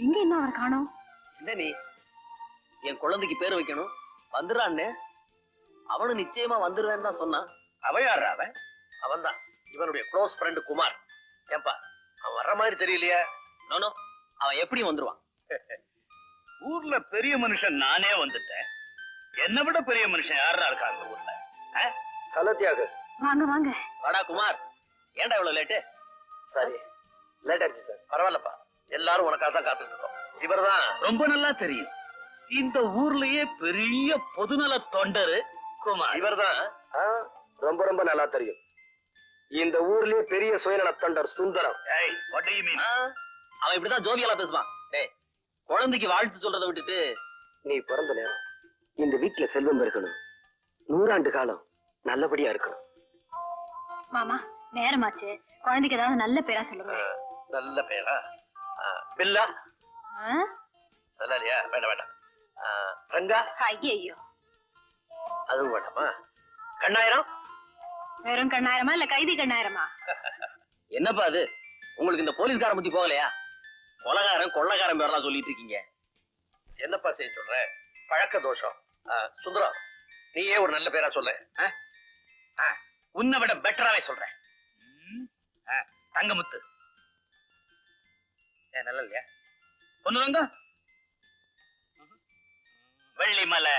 எங்க என்ன அவரை காணோம்? என்ன நீ என் குழந்தைக்கு பேர் வைக்கணும் வந்துடுறான்னு? அவனு நிச்சயமா வந்துருவேன்னு தான் சொன்னான். அவன் யாரு? அவன் தான் இவனுடைய க்ளோஸ் ஃப்ரெண்டு குமார். ஏன்பா அவன் வர்ற மாதிரி தெரியலையா? நோனோ, அவன் எப்படி வந்துருவான்? ஊர்ல பெரிய மனுஷன் நானே வந்துட்டேன். என்னை விட பெரிய மனுஷன் யாரா இருக்கா அந்த ஊர்ல? ஹலோ தியாகு. வாங்க வாங்க. வாடா குமார். ஏன்டா இவ்வளவு லேட்டு? சாரி, லேட் ஆச்சு சார். பரவாயில்லப்பா, எல்லாரும் உனக்காக தான் காத்துட்டு இருக்கோம். இவர்தான் ரொம்ப நல்லா தெரியும். இந்த ஊர்லயே பெரிய பொதுநல தொண்டரு குமார். இவர்தான் ரொம்ப ரொம்ப நல்லா தெரியும். இந்த ஊர்லயே பெரிய சுயநல தொண்டர் சுந்தரம். அவன் இப்படிதான் ஜோவியாலா பேசுவான். டேய், குழந்தைக்கு வாழ்த்து சொல்றதை விட்டுட்டு நீ பிறந்த நேரம் இந்த வீட்டுல செல்வம் இருக்கணும், 100 ஆண்டு காலம் நல்லபடியா இருக்கணும். மாமா நேரமாச்சு, குழந்தைக்கு ஏதாவது நல்ல பேரா சொல்லுங்க. நல்ல பேரா? பில்லா நல்லா இல்லையா? வேண்டாம் வேண்டாம். ரங்கா? ஐயோ, அதுவும் வேண்டாமா? கண்ணாயிரம்? வெறும் கண்ணாயிரமா இல்ல கைதி கண்ணாயிரமா? என்னப்பா அது, உங்களுக்கு இந்த போலீஸ்கார புத்தி போகலையா? கொலகாரன் கொள்ளக்காரன் பேரெல்லாம் சொல்லிட்டு இருக்கீங்க. என்னப்பா செய்ய சொல்ற? பழக்க தோஷம். சுந்தரம், நீயே ஒரு நல்ல பேரா சொல்ல. உன்னை விட பெட்டராவே சொல்றேன். தங்கமுத்து. நல்லா இல்லையா? பொண்ணுங்க வெள்ளிமலை.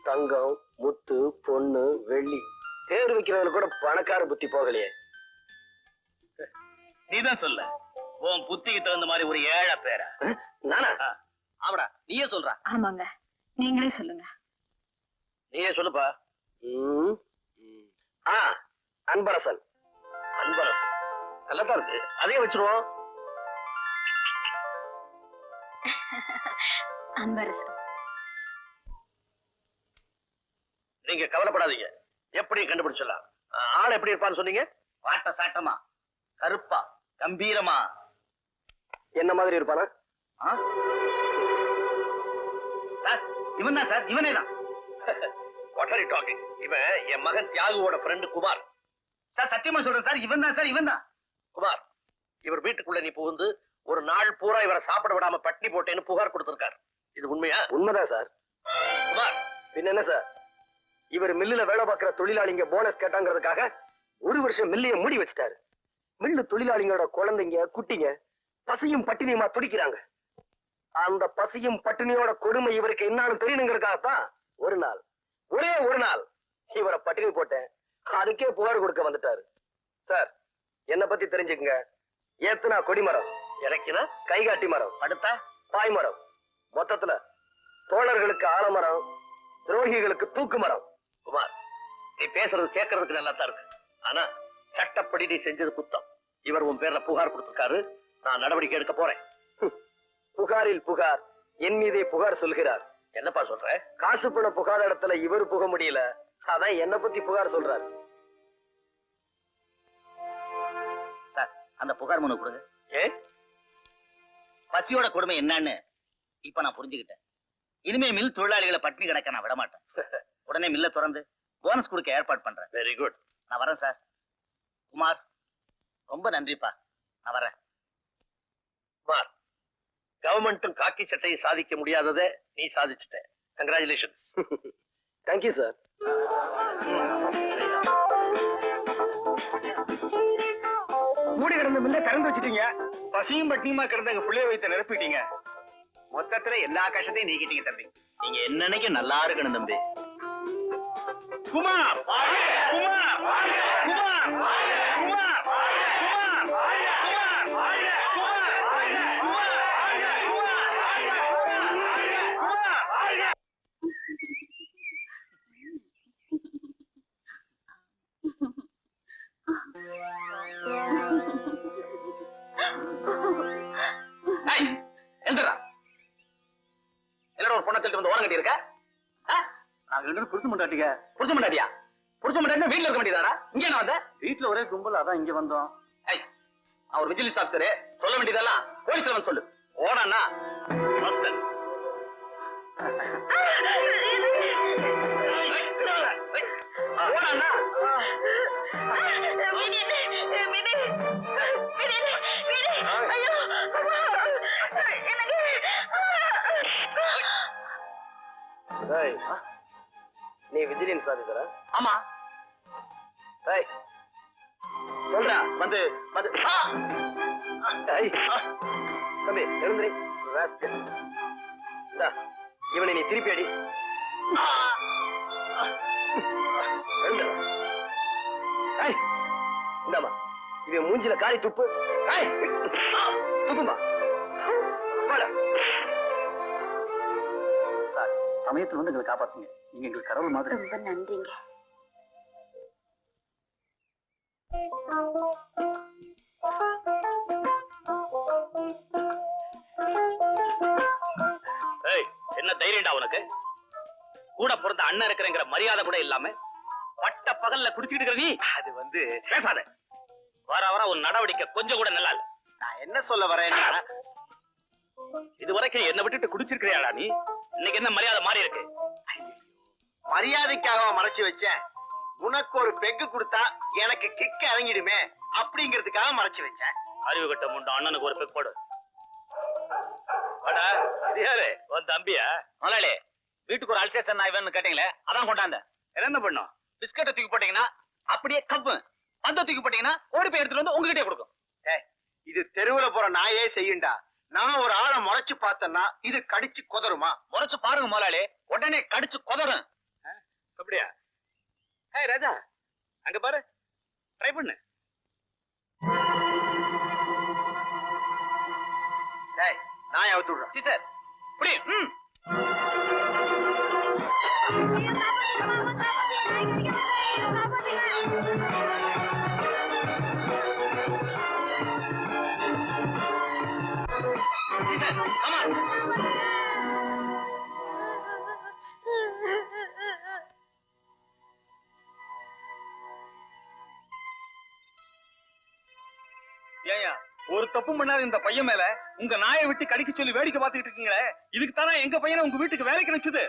தங்கம், முத்து, பொண்ணு, வெள்ளி பேர் வைக்கிறவங்க கூட பணக்கார புத்தி போகலையே. நீதான் சொல்ல, உன் புத்திக்கு தகுந்த மாதிரி ஒரு ஏழை பேரா? நானா? ஆமாடா, நீயே சொல்ற. ஆமாங்க, நீங்களே சொல்லுங்க. நீயே சொல்லுப்பா. அன்பரசன். அன்பரசன் நல்லதான் இருக்கு, அதே வச்சிருவோம். அன்பரசன். நீங்க கவலைப்படாதீங்க, எப்படி கண்டுபிடிச்சிடலாம். ஆள் எப்படி இருப்பான்னு சொன்னீங்க? வாட்ட சாட்டமா, கருப்பா, கம்பீரமா? என்ன மாதிரி இருப்பானா? சார் இவன் தான் சார், இவனே தான். What are you talking? இவன் என் மகன் தியாகுவோட ஃப்ரெண்டு குமார். சார் சத்தியமா சொல்றேன் சார், இவன் தான் சார், இவன் தான். குமார், இவர் வீட்டுக்குள்ள நீ புகுந்து ஒரு நாள் பூரா இவரை சாப்பிட விடாம பட்டினி போட்டேன்னு புகார் கொடுத்திருக்காரு. இது உண்மையா? உண்மைதான் சார். குமார், பின்ன என்ன சார், இவர் மில்லுல வேலை பார்க்கிற தொழிலாளிங்க போனஸ் கேட்டாங்கிறதுக்காக 1 வருஷம் மில்லைய மூடி வச்சுட்டாரு. மில்லு தொழிலாளிங்களோட குழந்தைங்க குட்டிங்க பசியும் பட்டினியுமா துடிக்கிறாங்க. அந்த பசியும் பட்டினியோட கொடுமை இவருக்கு என்னன்னு தெரியணுங்கிறதுக்காகத்தான் ஒரு நாள், ஒரே ஒரு நாள் இவரை பட்டினி போட்டேன். அதுக்கே புகார் கொடுக்க வந்துட்டாரு. சார், என்ன பத்தி தெரிஞ்சுக்குங்க. ஏத்துனா கொடிமரம், இறக்கினா கைகாட்டி மரம், அடுத்தா பாய்மரம், மொத்தத்துல தோழர்களுக்கு ஆலமரம், துரோகிகளுக்கு தூக்கு மரம். குமார், நீ பேசுறது கேட்கறதுக்கு நல்லா தான் இருக்கு. ஆனா சட்டப்படி நீ செஞ்சது குத்தம். இவர் உன் பேர்ல புகார் கொடுத்திருக்காரு. நான் நடவடிக்கை எடுக்க போறேன். புகாரில் புகார், என் மீதே புகார் சொல்கிறார். என்னப்பா சொல்ற? காசு பண புகார் இடத்துல இவர் புக முடியல, அதான் என்ன பத்தி புகார் சொல்றாரு. சார், அந்த புகார் மனு கொடுங்க. பசியோட கொடுமை என்னன்னு இப்ப நான் புரிஞ்சுக்கிட்டேன். இனிமே மில் தொழிலாளிகளை பட்டினி கிடக்க நான் விட மாட்டேன். உடனே மில்ல திறந்து போனஸ் கொடுக்க ஏற்பாடு பண்றேன். Very good. நான் வரேன் சார். குமார், ரொம்ப நன்றிப்பா. நான் வரேன். குமார், கவர்மெண்ட்டும் காக்கி சட்டையை சாதிக்க முடியாததை நீ சாதிச்சுட்ட. கங்க்ராச்சுலேஷன்ஸ். Thank you sir. மூடி கிடந்த மில்ல திறந்து வச்சுட்டீங்க. பசியும் பட்டினியுமா கிடந்த எங்க பிள்ளைய வைத்து நிரப்பிட்டீங்க. மொத்தத்துல எல்லா கஷ்டத்தையும் நீக்கிட்டீங்க தம்பி. நீங்க என்னன்னைக்கு நல்லா இருக்கணும் தம்பி. குமார், குமார், குமார், குமார், என்னோட ஒரு பொண்ணை திருட்டு வந்து ஓரம் கட்டி இருக்க? நாங்க புடிச்சு மாட்டாட்டியா? புடிச்ச மாட்டாட்டியா? புடிச்ச மாட்டாட்டியா வீட்டுல இருக்க வேண்டியதாடா? இங்க என்ன வந்த? வீட்டுல ஒரே கும்பல், அதான் இங்க வந்தோம். நான் ஒரு விஜிலன்ஸ் ஆபீசரு, சொல்ல வேண்டியதெல்லாம் போலீஸ்ல வந்து சொல்லு. ஓடானா ஓடானா ஐயோ நீ விஜிலன்ஸ் ஆபீசரா? ஆமா. சொல்றா வந்து வந்து தம்பி எழுந்துரு. இவனை நீ திருப்பி அடி. இந்தாமா இவன் மூஞ்சில காரி துப்பு. துப்புமா. சமயத்துல வந்து எங்களை காப்பாத்துங்க. நீங்க எங்களுக்கு கடவுள் மாதிரி. ரொம்ப நன்றிங்க. என்ன தைரியம்டா உனக்கு? கூட பிறந்த அண்ணன் இருக்கிறங்கிற மரியாதை கூட இல்லாம பட்ட பகல்ல குடிச்சிட்டு இருக்கிற நீ. அது வந்து பேசாத. வர வர உன் நடவடிக்கை கொஞ்சம் கூட நல்லா இல்ல. நான் என்ன சொல்ல வரேன், இது வரைக்கும் என்ன விட்டுட்டு குடிச்சிருக்கிறியாடா நீ? இன்னைக்கு என்ன மரியாதை மாறி இருக்கு? மரியாதைக்காக மறைச்சு வச்சேன். உனக்கு ஒரு பெக்கு கொடுத்தா எனக்கு கிக்க இறங்கிடுமே அப்படிங்கிறதுக்காக மறைச்சு வச்சேன். அறிவு கட்ட முண்ட அண்ணனுக்கு ஒரு பெக் போடு. யாரு உன் தம்பியா? முதலாளி வீட்டுக்கு ஒரு அல்சேஷன் ஆய்வன்னு கேட்டீங்களே, அதான் கொண்டாந்த. என்ன பண்ணும்? பிஸ்கட்டை தூக்கி போட்டீங்கன்னா அப்படியே கப்பு, அந்த தூக்கி போட்டீங்கன்னா ஓடி போய் எடுத்துட்டு வந்து உங்ககிட்டே கொடுக்கும். இது தெருவுல போற நாயே செய்யுண்டா. நான் ஒரு ஆளை முறைச்சு பார்த்தேன்னா இது கடிச்சு கொதருமா? முறைச்சு பாருங்க முதலாளி, உடனே கடிச்சு கொதரும். அப்படியா? ஏய் ராஜா, அங்க பாரு, ட்ரை பண்ணு. ஏய் நான் அவுத்து விடுறேன். சீசர் புடி. ஏயா ஒரு தப்பு பண்ணாத இந்த பையன் மேல உங்க நாயை விட்டு கடிக்க சொல்லி வேடிக்கை பார்த்துக்கிட்டு இருக்கீங்களே, இதுக்கு தானே எங்க பையனை உங்க வீட்டுக்கு வேலைக்கு நினைச்சது.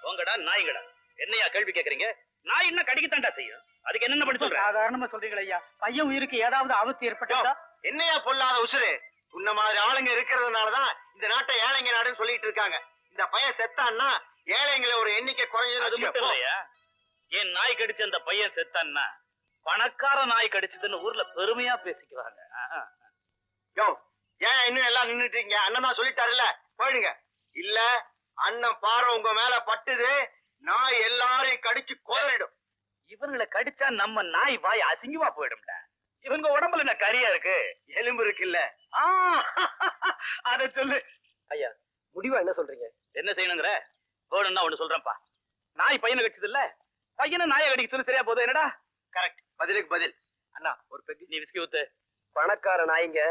உங்கடா நாய்ங்கடா, என்னையா கேள்வி கேக்குறீங்க? நாய் என்ன கடிக்கத்தாண்டா செய்யும், அதுக்கு என்ன பண்ண சொல்ற? சாதாரணமா சொல்றீங்களா ஐயா? பையன் உயிருக்கு ஏதாவது ஆபத்து ஏற்பட்டா என்னையா பொல்லாத உசுரு? உன்ன மாதிரி ஆளுங்க இருக்கிறதுனாலதான் இந்த நாட்டை ஏழைங்க நாடுன்னு சொல்லிட்டு இருக்காங்க. இந்த பையன் செத்தான்னா ஏழைங்களை ஒரு எண்ணிக்கை குறைஞ்சது. ஏன் நாய் கடிச்ச அந்த பையன் செத்தான்னா பணக்கார நாய் கடிச்சதுன்னு ஊர்ல பெருமையா பேசிக்குவாங்க. ஏன் இன்னும் எல்லாம் நின்னுட்டீங்க? அண்ணன் தான் சொல்லிட்டாருல்ல, போயிடுங்க. இல்ல அண்ணன் பாரு உங்க மேல பட்டுது, நாய் எல்லாரையும் கடிச்சு கொதறிடும். இவங்களை கடிச்சா நம்ம நாய் வாய் அசிங்கமா போயிடும்ல. இவங்க உடம்புல என்ன கரியா இருக்கு, எலும்பு இருக்குல்ல. அத சொல்லு ஐயா. முடிவா என்ன சொல்றீங்க? என்ன செய்யணுங்கிற வேணும்னா ஒண்ணு சொல்றேன்ப்பா. நாய் பையனை கடிச்சது இல்ல, பையனை நாயை கடிக்க சொல்லி சரியா போதும். என்னடா கரெக்ட்? பதிலுக்கு பதில். அண்ணா ஒரு பெக்கு. நீ விஸ்கி ஊத்து. பணக்கார நாய்ங்க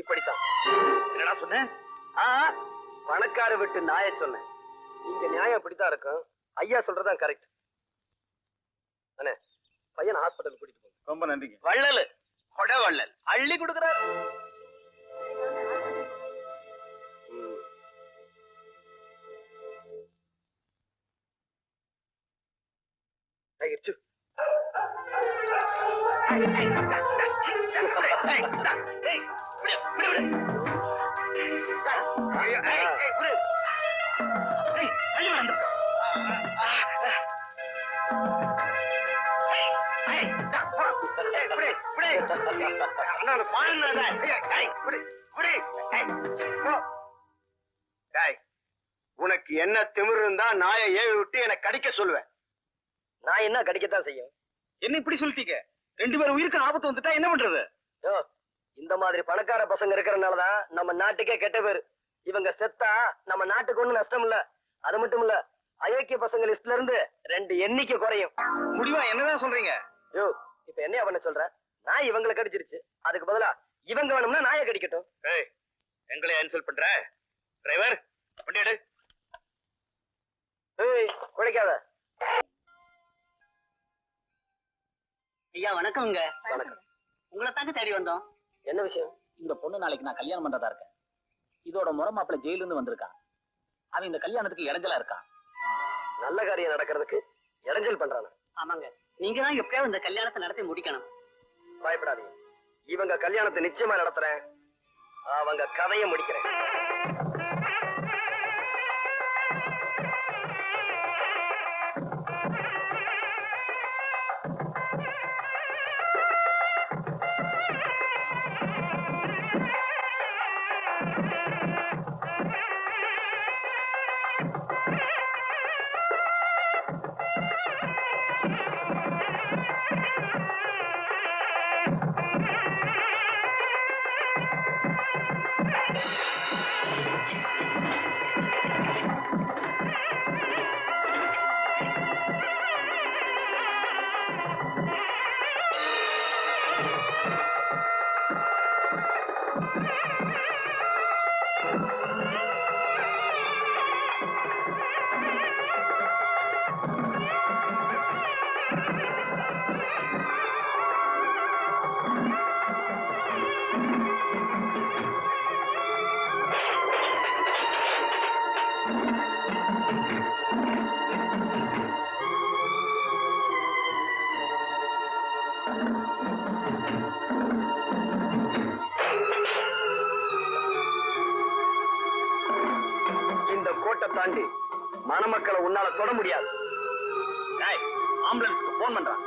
இப்படித்தான். என்னடா சொன்ன? பணக்கார விட்டு நாயை சொன்னேன். இங்க நியாயம் இப்படித்தான் இருக்கும். ஐயா சொல்றதான் கரெக்ட். அண்ணே பையன் ஹாஸ்பிட்டல் கூட்டிட்டு போங்க. ரொம்ப நன்றிங்க. வள்ளல் கொட வள்ளல் அள்ளி கொடுக்குறாரு. ஆயிடுச்சு. உனக்கு என்ன திமிரு இருந்தா நாயை ஏவி விட்டு என்னை கடிக்க சொல்லுவேன். நான் என்ன கடிக்கத்தான் செய்யும். என்ன இப்படி சொல்லிட்டீங்க? ரெண்டு பேரும் உயிருக்கு ஆபத்து வந்துட்டா என்ன பண்றது? இந்த மாதிரி பணக்கார பசங்க இருக்கிறதுனாலதான் நம்ம நாட்டுக்கே கெட்ட பேரு. இவங்க செத்தா நம்ம நாட்டுக்கு ஒண்ணும் நஷ்டம் இல்ல. அது மட்டும் இல்ல, அயோக்கிய பசங்க லிஸ்ட்ல இருந்து 2 எண்ணிக்கை குறையும். முடிவா என்னதான் சொல்றீங்க? இப்ப என்னையா பண்ண சொல்ற? நாய் இவங்களை கடிச்சிருச்சு, அதுக்கு பதிலா இவங்க வேணும்னா நாயை கடிக்கட்டும். எங்களை இன்சல்ட் பண்ற? டிரைவர் வண்டி எடு. குழைக்காத. ஐயா வணக்கம்ங்க. வணக்கம். உங்களை தாங்க தேடி வந்தோம். என்ன விஷயம்? இந்த பொண்ணு நாளைக்கு நான் கல்யாணம் பண்றதா இருக்கேன். இதோட முறை மாப்பிள்ள ஜெயில இருந்து வந்திருக்கான். அவன் இந்த கல்யாணத்துக்கு இடைஞ்சலா இருக்கான். நல்ல காரியம் நடக்கிறதுக்கு இடைஞ்சல் பண்றான? ஆமாங்க, நீங்க தான் எப்படியாவது இந்த கல்யாணத்தை நடத்தி முடிக்கணும். பயப்படாதீங்க, இவங்க கல்யாணத்தை நிச்சயமா நடத்துறேன். அவங்க கதையை முடிக்கிறேன். இந்த கோட்டை தாண்டி மணமக்களை உன்னால தொட முடியாது. ஆம்புலன்ஸ்க்கு போன் பண்றான்.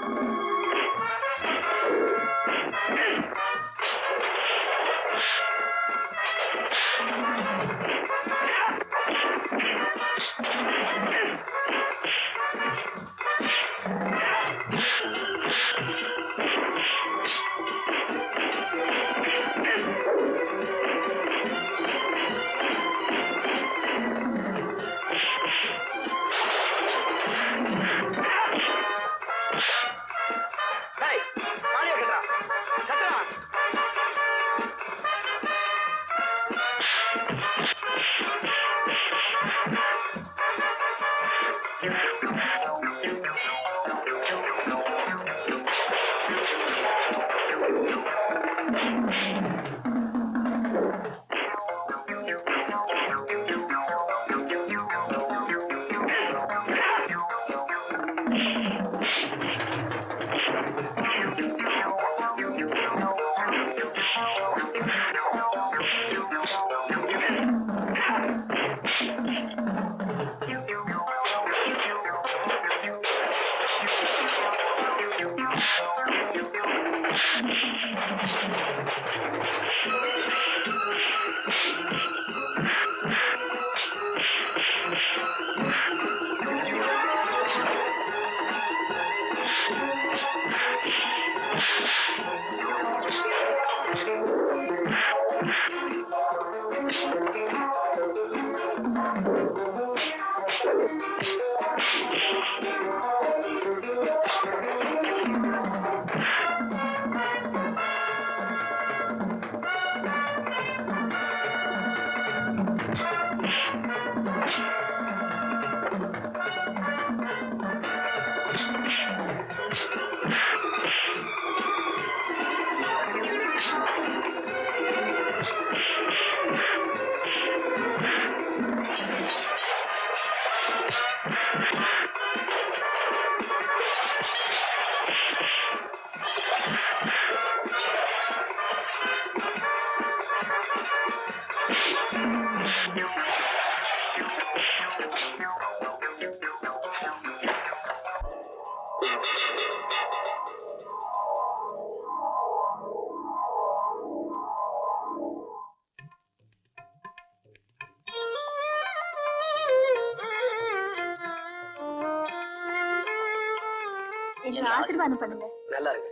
ஆசீர்வாதம் பண்ணுங்க. நல்லா இருக்கு.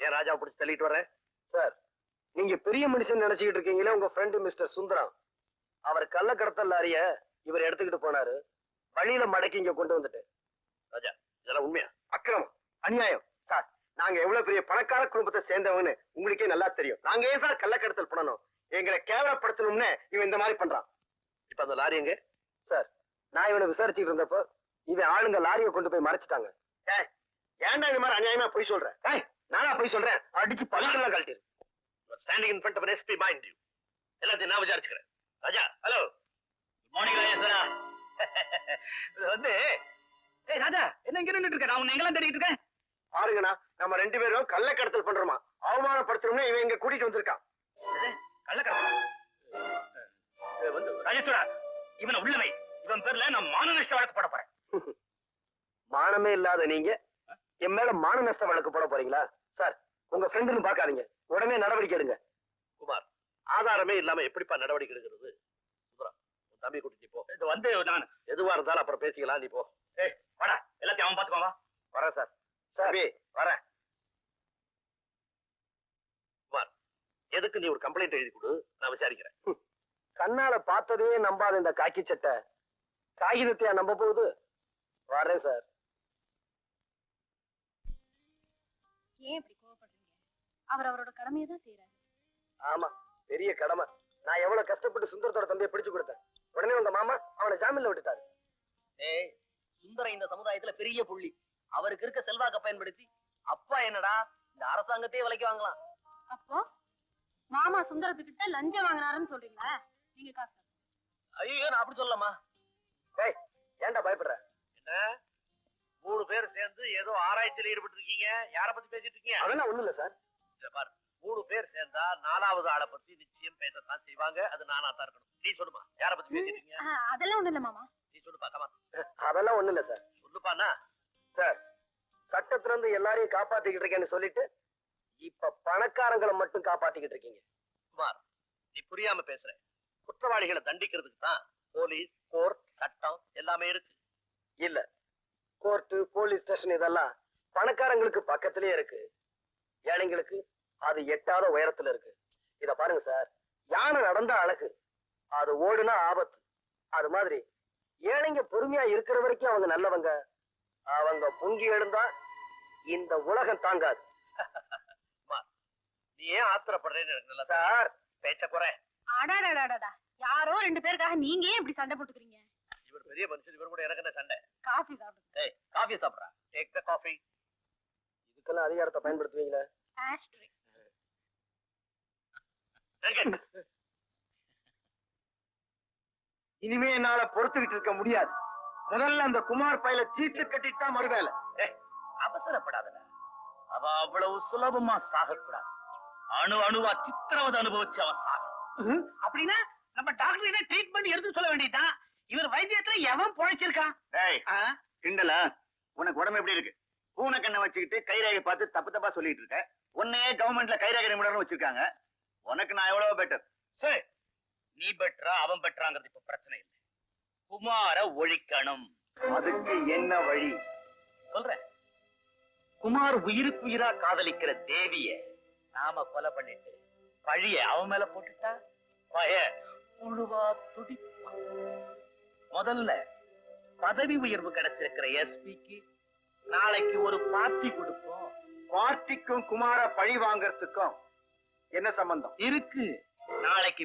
ஏன் ராஜா பிடிச்சி தள்ளிட்டு வர்றேன் சார்? நீங்க பெரிய மனுஷன் நினைச்சுக்கிட்டு இருக்கீங்களே, உங்க ஃப்ரெண்டு மிஸ்டர் சுந்தரம் அவர் கள்ள கடத்தல் லாரிய இவர் எடுத்துக்கிட்டு போனாரு. வழியில மடக்கி இங்க கொண்டு வந்துட்டு. ராஜா, இதெல்லாம் உண்மையா? அக்கிரமம், அநியாயம் சார். நாங்க எவ்வளவு பெரிய பணக்கார குடும்பத்தை சேர்ந்தவங்கன்னு உங்களுக்கே நல்லா தெரியும். நாங்க ஏன் சார் கள்ள கடத்தல் பண்ணணும்? எங்களை கேவலப்படுத்தணும்னு இவன் இந்த மாதிரி பண்றான். இப்ப அந்த லாரி எங்க சார்? நான் இவனை விசாரிச்சுட்டு இருந்தப்போ இவன் ஆளுங்க லாரியை கொண்டு போய் மறைச்சிட்டாங்க. ஏன்டா இந்த மாதிரி அநியாயமா போய் சொல்றேன்? நானா போய் சொல்றேன்? அடிச்சு பல்கெல்லாம் கழட்டிரு. Standing in front of an SP mind you. எல்லாத்தையும் நான் விசாரிச்சுக்கிறேன். Raja, hello. Good morning Rajeshwara. வந்து ஏய் ராஜா, என்ன இங்க நின்னுட்டு இருக்க? நான் உன்னை எங்கெல்லாம் தேடிட்டு இருக்கேன். பாருங்கண்ணா, நம்ம ரெண்டு பேரும் கள்ள கடத்தல் பண்றோமா? அவமானப்படுத்தணும்னு இவன் இங்க கூட்டிட்டு வந்திருக்கான். கள்ள கடத்தல் வந்து ராஜேஸ்வரா, இவனை உள்ளவை. இவன் பேர்ல நான் மான நஷ்ட வழக்கு போட போறேன். மானமே இல்லாத நீங்க என் மேல மான நஷ்ட வழக்கு போட போறீங்களா? சார், உங்க ஃப்ரெண்டுன்னு பாக்காதீங்க, உடனே நடவடிக்கை எடுங்க. குமார், ஆதாரமே இல்லாம எப்படிப்பா நடவடிக்கை எடுக்கிறது? சுந்தரா, உன் தம்பி கூட்டிட்டு போ. இது வந்து நான் எதுவா இருந்தாலும் அப்புறம் பேசிக்கலாம், நீ போ. வாடா, எல்லாத்தையும் அவன் பாத்துக்கோவா. வரேன் சார். சார் வரேன். குமார், எதுக்கு நீ ஒரு கம்ப்ளைண்ட் எழுதி கொடு, நான் விசாரிக்கிறேன். கண்ணால பார்த்ததே நம்பாத இந்த காக்கி சட்டை காகிதத்தையா நம்ப போகுது? வரேன் சார். ஏன் இப்படி கோவப்படுறீங்க? அவர் அவரோட கடமையை தான் செய்யறாரு. ஆமா, பெரிய கடமை. நான் எவ்வளவு கஷ்டப்பட்டு சுந்தரத்தோட தம்பியை பிடிச்சு கொடுத்தேன். உடனே உங்க மாமா அவனை ஜாமீன்ல விட்டுட்டாரு. ஏய், சுந்தரம் இந்த சமுதாயத்துல பெரிய புள்ளி. அவருக்கு இருக்க செல்வாக்க பயன்படுத்தி அப்பா என்னடா இந்த அரசாங்கத்தையே விலைக்கு வாங்கலாம். அப்போ மாமா சுந்தரத்துக்கிட்ட லஞ்சம் வாங்கினாருன்னு சொல்றீங்களா? நீங்க காசு ஐயோ, நான் அப்படி சொல்லலாமா? ஏய், ஏன்டா பயப்படுற? என்ன 3 பேர் சேர்ந்து ஏதோ ஆராய்ச்சியில ஈடுபட்டு இருக்கீங்க? யார பத்தி பேசிட்டு இருக்கீங்க? அதெல்லாம் ஒண்ணும் இல்ல சார். இத பாரு, 3 பேர் சேர்ந்தா 4வது ஆளை பத்தி நிச்சயம் பேசத்தான் செய்வாங்க. அது நானா தான் இருக்கணும். நீ சொல்லுமா, யார பத்தி பேசிட்டு இருக்கீங்க? அதெல்லாம் ஒண்ணும் இல்ல மாமா. நீ சொல்லுப்பா. கமா. அதெல்லாம் ஒண்ணும் இல்ல சார். சொல்லுப்பாண்ணா. சார், சட்டத்துல இருந்து எல்லாரையும் காப்பாத்திக்கிட்டு இருக்கேன்னு சொல்லிட்டு இப்ப பணக்காரங்களை மட்டும் காப்பாத்திக்கிட்டு இருக்கீங்க. குமார், நீ புரியாம பேசுற. குற்றவாளிகளை தண்டிக்கிறதுக்கு தான் போலீஸ், கோர்ட், சட்டம் எல்லாமே இருக்கு. இல்ல, கோர்ட், போலீஸ் ஸ்டேஷன் இதெல்லாம் பணக்காரங்களுக்கு பக்கத்திலே இருக்கு. ஏழைங்களுக்கு அது எட்டாத உயரத்துல இருக்கு. இத பாருங்க சார், யானை நடந்தா அழகு, அது ஓடுனா ஆபத்து. அது மாதிரி ஏழைங்க பொறுமையா இருக்கிற வரைக்கும் அவங்க நல்லவங்க. அவங்க பொங்கி எழுந்தா இந்த உலகம் தாங்காது. நீ ஏன் ஆத்திரப்படுறேன்னு எனக்கு நல்லா சார். பேச்ச குறை. அடாடாடாடா, யாரோ 2 பேருக்காக நீங்க ஏன் இப்படி சண்டை போட்டுக்கிறீங்க? இவர் பெரிய மனுஷன், இவர் கூட எனக்கு என்ன சண்டை? காஃபி சாப்பிடுங்க. ஏய், காஃபி சாப்பிடுறா. Take the coffee. இதுக்கெல்லாம் அதிகாரத்தை பயன்படுத்துவீங்களா? ஆஸ்ட்ரே. இனிமே என்னால பொறுத்துக்கிட்டு இருக்க முடியாது. முதல்ல அந்த குமார் பையில சீட்டு கட்டிட்டு தான் மறுவேலை. அவசரப்படாதடா. அவ அவ்வளவு சுலபமா சாகக்கூடாது. அணு அணுவா சித்திரவதை அனுபவிச்சு அவன் சாகணும். அப்படின்னா நம்ம டாக்டர் ட்ரீட்மெண்ட் எடுத்து சொல்ல வேண்டியதுதான். இவர் வைத்தியத்துல எவன் பொழைச்சிருக்கான்? கிண்டலா? உனக்கு உடம்பு எப்படி இருக்கு? பூனை கண்ணை வச்சுக்கிட்டு கைரேகை பார்த்து தப்பு தப்பா சொல்லிட்டு இருக்க. உன்னையே கவர்மெண்ட்ல கைரேகை நிபுணர்னு வச்சிருக்காங்க. உனக்கு நான் எவ்வளவு பெட்டர். சரி, நீ பெற்றா அவன் பெற்றாங்கிறது இப்ப பிரச்சனை இல்லை. குமார ஒழிக்கணும். அதுக்கு என்ன வழி? சொல்றேன். குமார் உயிருக்கு உயிரா காதலிக்கிற தேவிய நாம கொலை பண்ணிட்டு பழிய அவன் மேல போட்டுட்டா பய முழுவா துடிப்பான். முதல்ல பதவி உயர்வு கிடைச்சிருக்கிற எஸ்பிக்கு நாளைக்கு ஒரு பார்ட்டி கொடுப்போம். பார்ட்டிக்கும் குமார பழி வாங்கறதுக்கும் என்ன சம்பந்தம் இருக்கு? நாளைக்கு